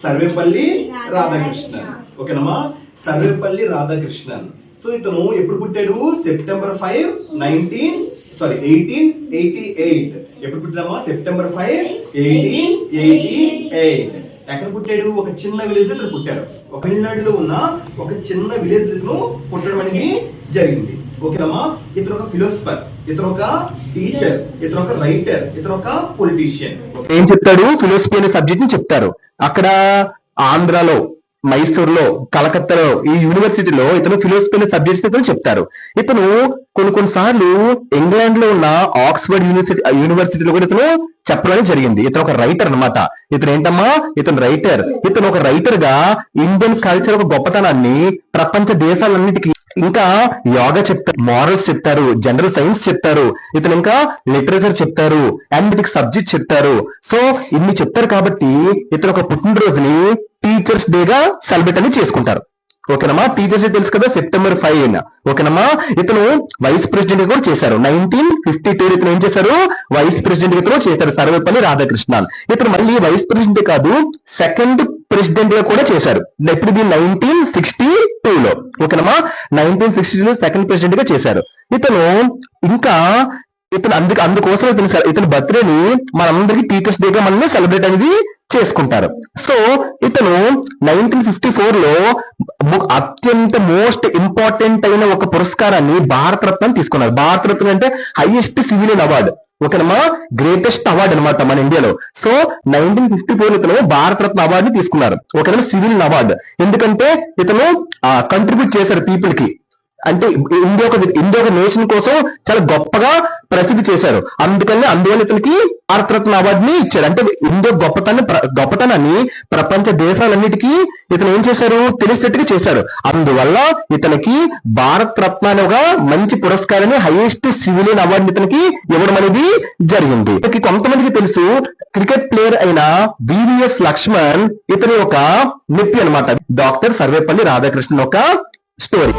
సర్వేపల్లి రాధాకృష్ణన్. ఓకేనమ్మా, సర్వేపల్లి రాధాకృష్ణన్. సో ఇతను ఎప్పుడు పుట్టాడు? సెప్టెంబర్ 5, 1888. ఎప్పుడు పుట్టాడమ్మా? సెప్టెంబర్ 5, 1888. ఎక్కడ పుట్టాడు? ఒక చిన్న విలేజ్ లో పుట్టారు. తమిళనాడులో ఉన్న ఒక చిన్న విలేజ్ లో పుట్టడం అనేది జరిగింది. ఓకేనమ్మా, ఇతను ఒక ఫిలోసఫర్, ఇతను ఒక టీచర్, ఇతను ఒక రైటర్, ఇతను ఒక పొలిటీషియన్. ఏం చెప్తాడు? ఫిలోసఫీ అనే సబ్జెక్ట్ ని చెప్తారు. అక్కడ ఆంధ్రాలో, మైసూర్లో, కలకత్తాలో ఈ యూనివర్సిటీలో ఇతను ఫిలోసఫీ అనే సబ్జెక్ట్స్ ఇతను చెప్తారు. ఇతను కొన్నిసార్లు ఇంగ్లాండ్ లో ఉన్న ఆక్స్ఫర్డ్ యూనివర్సిటీలో కూడా ఇతను చెప్పడం జరిగింది. ఇతను ఒక రైటర్ అన్నమాట. ఇతను ఏంటమ్మా? ఇతను రైటర్. ఇతను ఒక రైటర్ గా ఇండియన్ కల్చర్ ఒక గొప్పతనాన్ని ప్రపంచ దేశాలన్నిటికీ, ఇంకా యోగా చెప్తారు, మారల్స్ చెప్తారు, జనరల్ సైన్స్ చెప్తారు, ఇతను ఇంకా లిటరేచర్ చెప్తారు, అనలిటిక్స్ సబ్జెక్ట్ చెప్తారు. సో ఇన్ని చెప్తారు కాబట్టి ఇతను ఒక పుట్టినరోజుని టీచర్స్ డేగా సెలబ్రేట్ అని చేసుకుంటారు. ఓకేనమ్మా, టీచర్స్ డే తెలుసు కదా, సెప్టెంబర్ 5. ఓకేనమ్మా, ఇతను వైస్ ప్రెసిడెంట్ కూడా చేశారు. 1952 ఇతను ఏం చేశారు? వైస్ ప్రెసిడెంట్ ఇతను చేశారు, సర్వేపల్లి రాధాకృష్ణన్. ఇతను మళ్ళీ వైస్ ప్రెసిడెంట్ కాదు, సెకండ్ ప్రెసిడెంట్ గా కూడా చేశారు. ఇప్పుడు 1962లో. ఓకేనమ్మా, 1962లో సెకండ్ ప్రెసిడెంట్ గా చేశారు. ఇతను ఇంకా అందుకోసం ఇతని బర్త్డేని మనందరికి టీచర్స్ డేగా మనం సెలబ్రేట్ అనేది చేసుకుంటారు. సో ఇతను 1954లో అత్యంత మోస్ట్ ఇంపార్టెంట్ అయిన ఒక పురస్కారాన్ని భారతరత్న తీసుకున్నారు. భారతరత్న అంటే హైయెస్ట్ సివిలియన్ అవార్డు. ఓకేనమ్మా, గ్రేటెస్ట్ అవార్డు అనమాట మన ఇండియాలో. సో 1954 ఇతను భారతరత్న అవార్డుని తీసుకున్నారు. ఓకేనా, సివిలియన్ అవార్డు. ఎందుకంటే ఇతను కంట్రిబ్యూట్ చేశారు పీపుల్ కి. అంటే ఇండియా ఒక నేషన్ కోసం చాలా గొప్పగా ప్రసిద్ధి చేశారు. అందువల్ల ఇతనికి భారతరత్న అవార్డుని ఇచ్చారు. అంటే ఇండియా గొప్పతనాన్ని ప్రపంచ దేశాలన్నిటికీ ఇతను ఏం చేశారు? తెలిసేట్టుగా చేశారు. అందువల్ల ఇతనికి భారతరత్న అనే ఒక మంచి పురస్కారాన్ని, హైయెస్ట్ సివిలియన్ అవార్డుని ఇతనికి ఇవ్వడం అనేది జరిగింది. ఇతనికి కొంతమందికి తెలుసు, క్రికెట్ ప్లేయర్ అయిన వివిఎస్ లక్ష్మణ్ ఇతని ఒక నెప్పి అన్నమాట. డాక్టర్ సర్వేపల్లి రాధాకృష్ణన్ ఒక స్టోరీ.